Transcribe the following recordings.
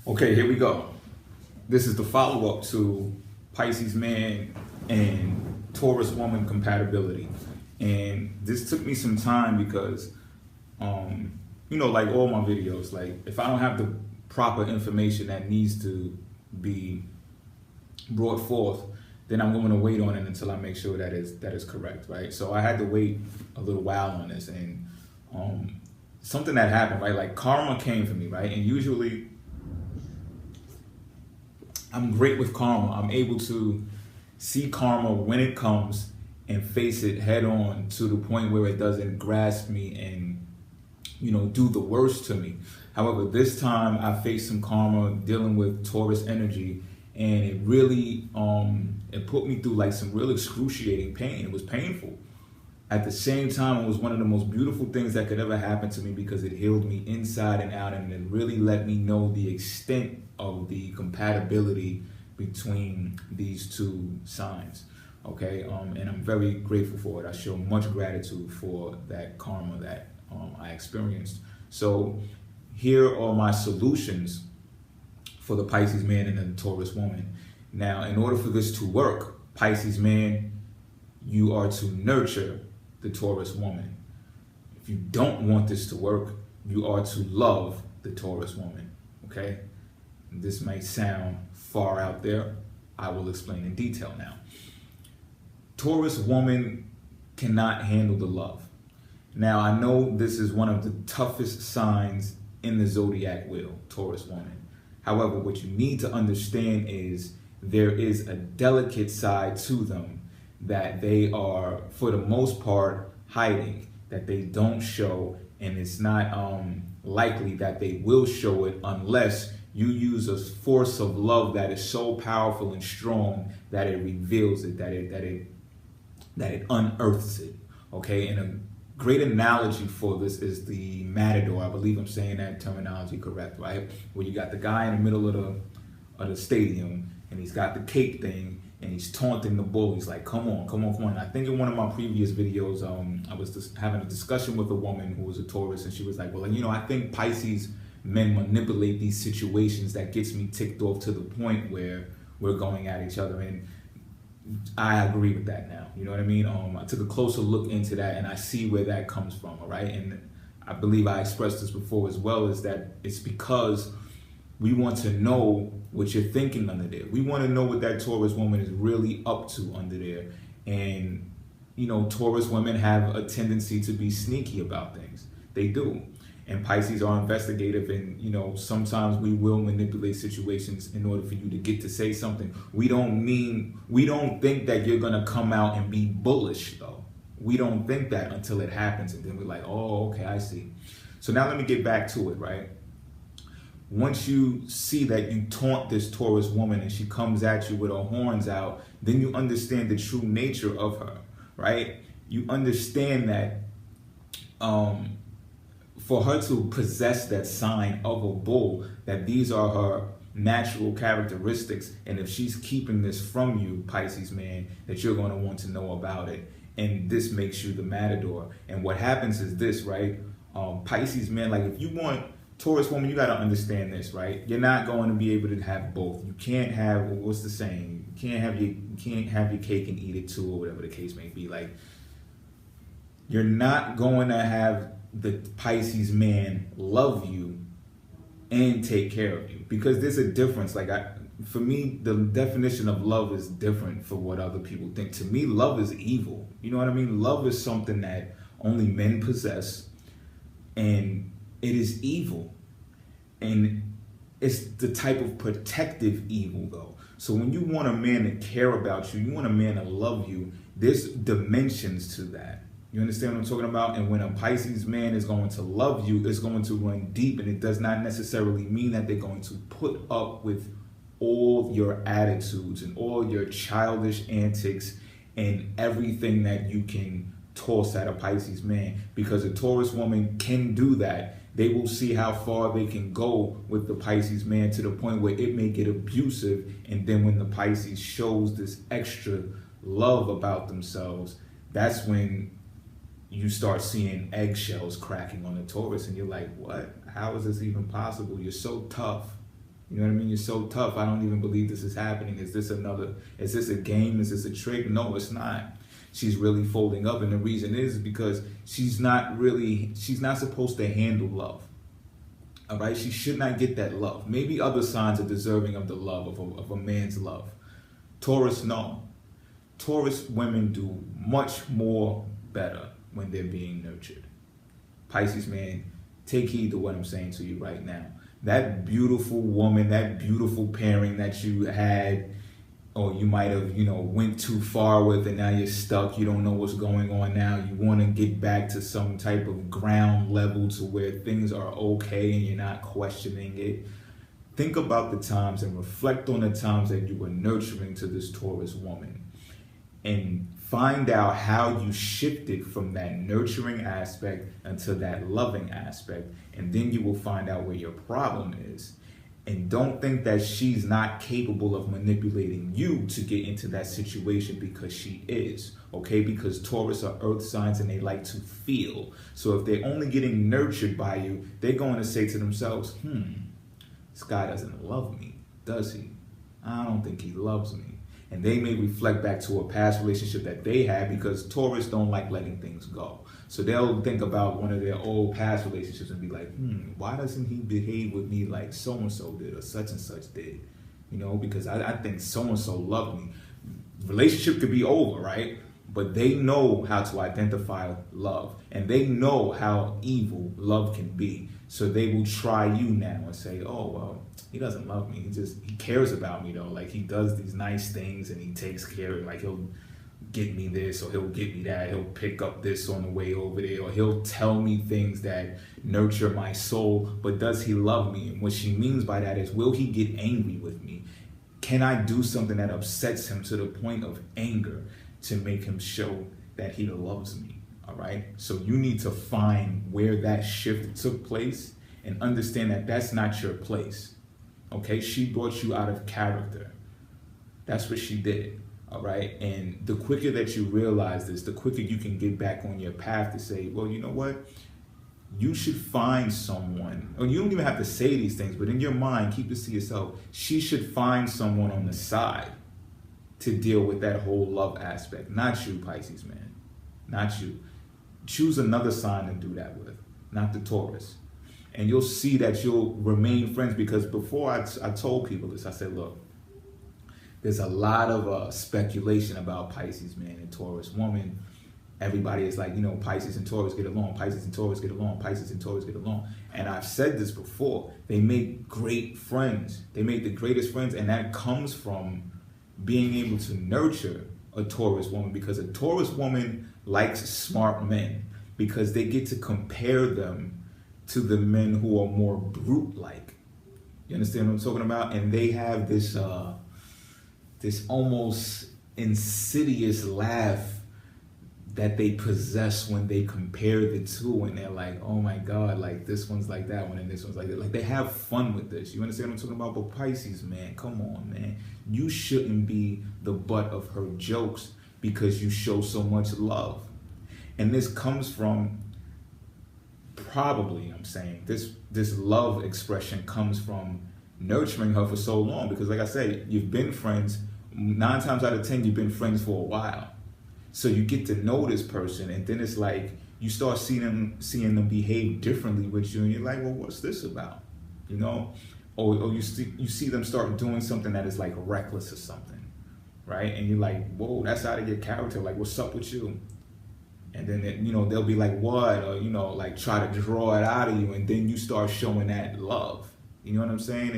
Okay, here we go. This is the follow-up to Pisces Man and Taurus woman compatibility. And this took me some time because, like all my videos, like if I don't have the proper information that needs to be brought forth, then I'm going to wait on it until I make sure that is correct, right? So I had to wait a little while on this, and something that happened, right? Like karma came for me, right? And usually I'm great with karma. I'm able to see karma when it comes and face it head on to the point where it doesn't grasp me and, do the worst to me. However, this time I faced some karma dealing with Taurus energy, and it really, it put me through like some real excruciating pain. It was painful. At the same time, it was one of the most beautiful things that could ever happen to me because it healed me inside and out, and it really let me know the extent of the compatibility between these two signs. Okay, and I'm very grateful for it. I show much gratitude for that karma that I experienced. So here are my solutions for the Pisces man and the Taurus woman. Now, in order for this to work, Pisces man, you are to nurture the Taurus woman. If you don't want this to work, you are to love the Taurus woman, okay? This may sound far out there. I will explain in detail now. Taurus woman cannot handle the love. Now, I know this is one of the toughest signs in the zodiac wheel, Taurus woman. However, what you need to understand is there is a delicate side to them that they are, for the most part, hiding, that they don't show, and it's not likely that they will show it unless you use a force of love that is so powerful and strong that it reveals it, that it unearths it. Okay, and a great analogy for this is the matador. I believe I'm saying that terminology correct, right? Where you got the guy in the middle of the stadium, and he's got the cake thing, and he's taunting the bull. He's like, come on, come on, come on. I think in one of my previous videos, I was just having a discussion with a woman who was a Taurus, and she was like, well, I think Pisces men manipulate these situations that gets me ticked off to the point where we're going at each other. And I agree with that now. You know what I mean? I took a closer look into that, and I see where that comes from, all right? And I believe I expressed this before as well, is that it's because we want to know what you're thinking under there. We want to know what that Taurus woman is really up to under there. And, Taurus women have a tendency to be sneaky about things. They do. And Pisces are investigative, and, sometimes we will manipulate situations in order for you to get to say something. We don't think that you're going to come out and be bullish, though. We don't think that until it happens. And then we're like, oh, okay, I see. So now let me get back to it, right? Once you see that you taunt this Taurus woman and she comes at you with her horns out, then you understand the true nature of her, right? You understand that for her to possess that sign of a bull, that these are her natural characteristics, and if she's keeping this from you, Pisces man, that you're going to want to know about it, and this makes you the matador. And what happens is this, right? Pisces man, like if you want Taurus woman, you got to understand this, right? You're not going to be able to have both. You can't have, what's the saying? You can't have your cake and eat it too, or whatever the case may be. Like, you're not going to have the Pisces man love you and take care of you, because there's a difference. Like, for me, the definition of love is different for what other people think. To me, love is evil. You know what I mean? Love is something that only men possess, and it is evil. And it's the type of protective evil, though. So when you want a man to care about you, you want a man to love you, there's dimensions to that. You understand what I'm talking about? And when a Pisces man is going to love you, it's going to run deep, and it does not necessarily mean that they're going to put up with all your attitudes and all your childish antics and everything that you can toss at a Pisces man, because a Taurus woman can do that. They will see how far they can go with the Pisces man to the point where it may get abusive, and then when the Pisces shows this extra love about themselves, that's when you start seeing eggshells cracking on the Taurus, and you're like, what? How is this even possible? You're so tough. You know what I mean? You're so tough. I don't even believe this is happening. Is this a game? Is this a trick? No, it's not. She's really folding up. And the reason is because she's not supposed to handle love. All right? She should not get that love. Maybe other signs are deserving of the love, of a man's love. Taurus, no. Taurus women do much more better when they're being nurtured. Pisces man, take heed to what I'm saying to you right now. That beautiful woman, that beautiful pairing that you had, or you might have, went too far with, and now you're stuck. You don't know what's going on now. You want to get back to some type of ground level to where things are okay and you're not questioning it. Think about the times and reflect on the times that you were nurturing to this Taurus woman, and find out how you shifted from that nurturing aspect into that loving aspect. And then you will find out where your problem is. And don't think that she's not capable of manipulating you to get into that situation, because she is, okay? Because Taurus are earth signs and they like to feel. So if they're only getting nurtured by you, they're going to say to themselves, this guy doesn't love me, does he? I don't think he loves me. And they may reflect back to a past relationship that they had, because Taurus don't like letting things go. So they'll think about one of their old past relationships and be like, why doesn't he behave with me like so-and-so did or such and such did? Because I think so-and-so loved me. Relationship could be over, right? But they know how to identify love, and they know how evil love can be. So they will try you now and say, oh, well, he doesn't love me. He cares about me though. Like, he does these nice things and he takes care of it. Like, he'll get me this or he'll get me that. He'll pick up this on the way over there, or he'll tell me things that nurture my soul. But does he love me? And what she means by that is, will he get angry with me? Can I do something that upsets him to the point of anger to make him show that he loves me? All right. So you need to find where that shift took place and understand that that's not your place. Okay. She brought you out of character. That's what she did. All right. And the quicker that you realize this, the quicker you can get back on your path to say, well, you know what? You should find someone, or you don't even have to say these things, but in your mind, keep this to yourself. She should find someone on the side to deal with that whole love aspect. Not you, Pisces man. Not you. Choose another sign to do that with, not the Taurus. And you'll see that you'll remain friends, because before I told people this, I said, look, there's a lot of speculation about Pisces man and Taurus woman. Everybody is like, Pisces and Taurus get along, Pisces and Taurus get along, Pisces and Taurus get along. And I've said this before, they make great friends. They make the greatest friends, and that comes from being able to nurture a Taurus woman, because a Taurus woman likes smart men, because they get to compare them to the men who are more brute-like. You understand what I'm talking about? And they have this almost insidious laugh that they possess when they compare the two, and they're like, oh my God, like this one's like that one and this one's like that. Like, they have fun with this. You understand what I'm talking about? But Pisces, man, come on, man. You shouldn't be the butt of her jokes because you show so much love. And this comes from, probably, I'm saying, this love expression comes from nurturing her for so long, because like I said, you've been friends, 9 times out of 10, you've been friends for a while. So you get to know this person, and then it's like you start seeing them behave differently with you, and you're like, well, what's this about? Or you see them start doing something that is like reckless or something, right? And you're like, whoa, that's out of your character. Like, what's up with you? And then they'll be like, what? Or like try to draw it out of you, and then you start showing that love. You know what I'm saying?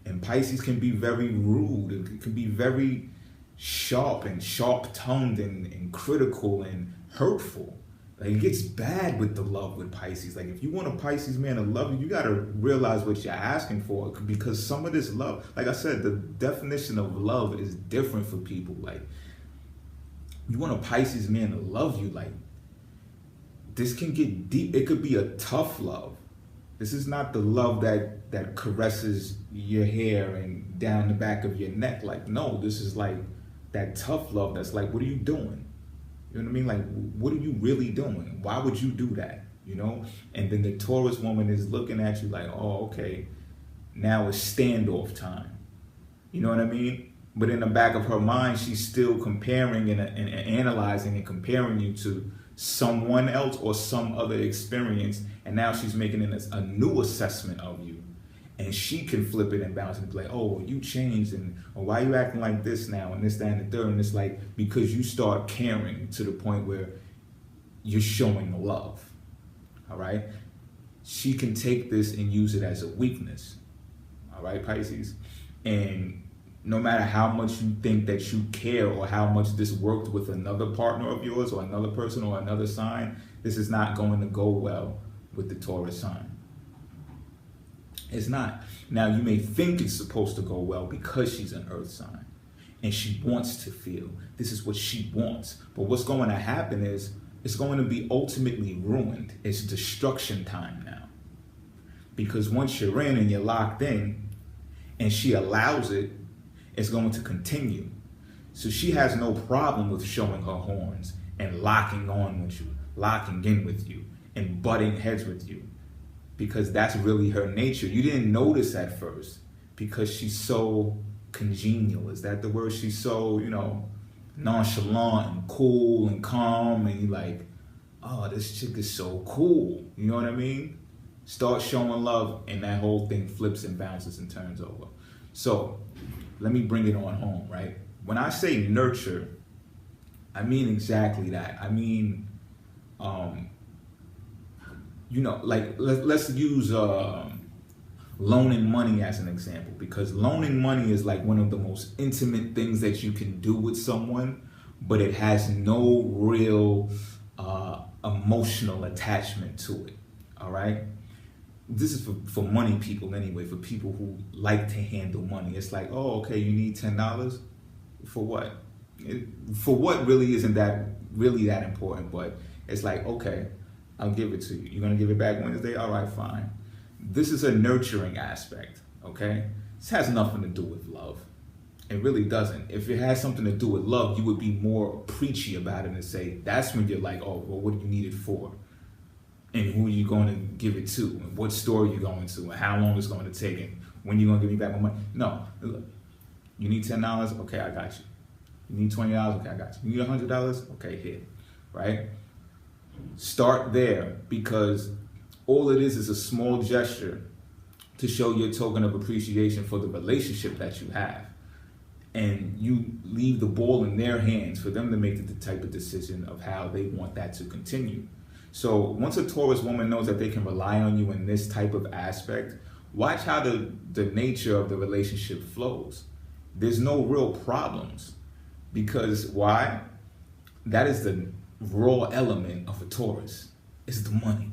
And Pisces can be very rude. It can be very sharp-tongued and critical and hurtful. Like, it gets bad with the love with Pisces. Like, if you want a Pisces man to love you, you got to realize what you're asking for, because some of this love, like I said, the definition of love is different for people. Like, you want a Pisces man to love you, like, this can get deep. It could be a tough love. This is not the love that caresses your hair and down the back of your neck. Like, no, this is like that tough love that's like, what are you doing? You know what I mean? Like, what are you really doing? Why would you do that? And then the Taurus woman is looking at you like, oh, okay, now it's standoff time. You know what I mean? But in the back of her mind, she's still comparing and analyzing and comparing you to someone else or some other experience. And now she's making a new assessment of you. And she can flip it and bounce and be like, oh, well, you changed, and or why are you acting like this now, and this, that, and the third. And it's like, because you start caring to the point where you're showing love. All right? She can take this and use it as a weakness. All right, Pisces? And no matter how much you think that you care or how much this worked with another partner of yours or another person or another sign, this is not going to go well with the Taurus sign. It's not. Now, you may think it's supposed to go well because she's an earth sign and she wants to feel. This is what she wants. But what's going to happen is it's going to be ultimately ruined. It's destruction time now. Because once you're in and you're locked in and she allows it, it's going to continue. So she has no problem with showing her horns and locking on with you, locking in with you, and butting heads with you. Because that's really her nature. You didn't notice at first because she's so congenial. Is that the word? She's so, nonchalant and cool and calm, and you're like, oh, this chick is so cool. You know what I mean? Start showing love and that whole thing flips and bounces and turns over. So let me bring it on home, right? When I say nurture, I mean exactly that. I mean, let's use loaning money as an example, because loaning money is like one of the most intimate things that you can do with someone, but it has no real emotional attachment to it. All right? This is for money people anyway, for people who like to handle money. It's like, oh, okay, you need $10? For what? For what really isn't that really that important, but it's like, okay, I'll give it to you. You're gonna give it back Wednesday? All right, fine. This is a nurturing aspect, okay? This has nothing to do with love. It really doesn't. If it has something to do with love, you would be more preachy about it and say, that's when you're like, oh, well, what do you need it for? And who are you going to give it to? And what store are you going to? And how long it's going to take? And when you're going to give me back my money? No. Look, you need $10? Okay, I got you. You need $20? Okay, I got you. You need $100? Okay, here. Right? Start there, because all it is a small gesture to show your token of appreciation for the relationship that you have. And you leave the ball in their hands for them to make the type of decision of how they want that to continue. So once a Taurus woman knows that they can rely on you in this type of aspect, watch how the nature of the relationship flows. There's no real problems. Because why? That is the raw element of a Taurus. It's the money.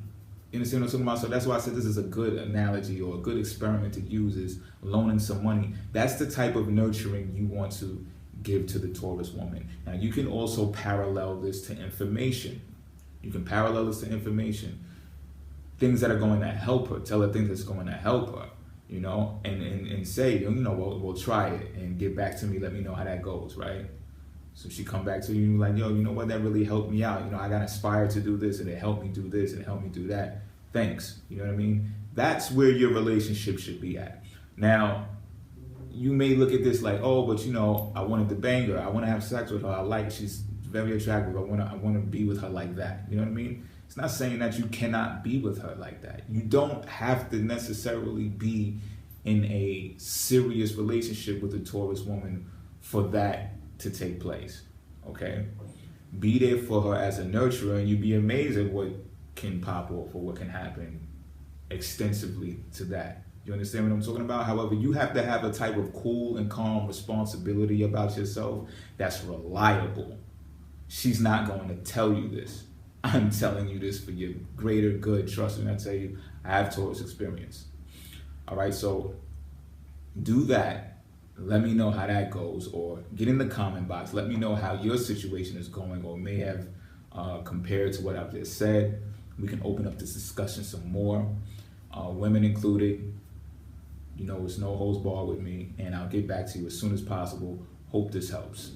You understand what I'm talking about? So that's why I said this is a good analogy or a good experiment to use, is loaning some money. That's the type of nurturing you want to give to the Taurus woman. Now, you can also parallel this to information. You can parallel this to information. Things that are going to help her. Tell her things that's going to help her, and say, we'll try it and get back to me. Let me know how that goes, right? So she come back to you like, yo, you know what, that really helped me out. I got inspired to do this, and it helped me do this, and it helped me do that. Thanks. You know what I mean? That's where your relationship should be at. Now, you may look at this like, oh, but I wanted to bang her. I want to have sex with her. She's very attractive. I want to be with her like that. You know what I mean? It's not saying that you cannot be with her like that. You don't have to necessarily be in a serious relationship with a Taurus woman for that to take place, okay? Be there for her as a nurturer, and you'd be amazed at what can pop off or what can happen extensively to that. You understand what I'm talking about? However, you have to have a type of cool and calm responsibility about yourself that's reliable. She's not going to tell you this. I'm telling you this for your greater good. Trust me, I tell you, I have Taurus experience. All right, so do that. Let me know how that goes, or get in the comment box. Let me know how your situation is going, or may have compared to what I've just said. We can open up this discussion some more, women included. It's no holds barred with me, and I'll get back to you as soon as possible. Hope this helps.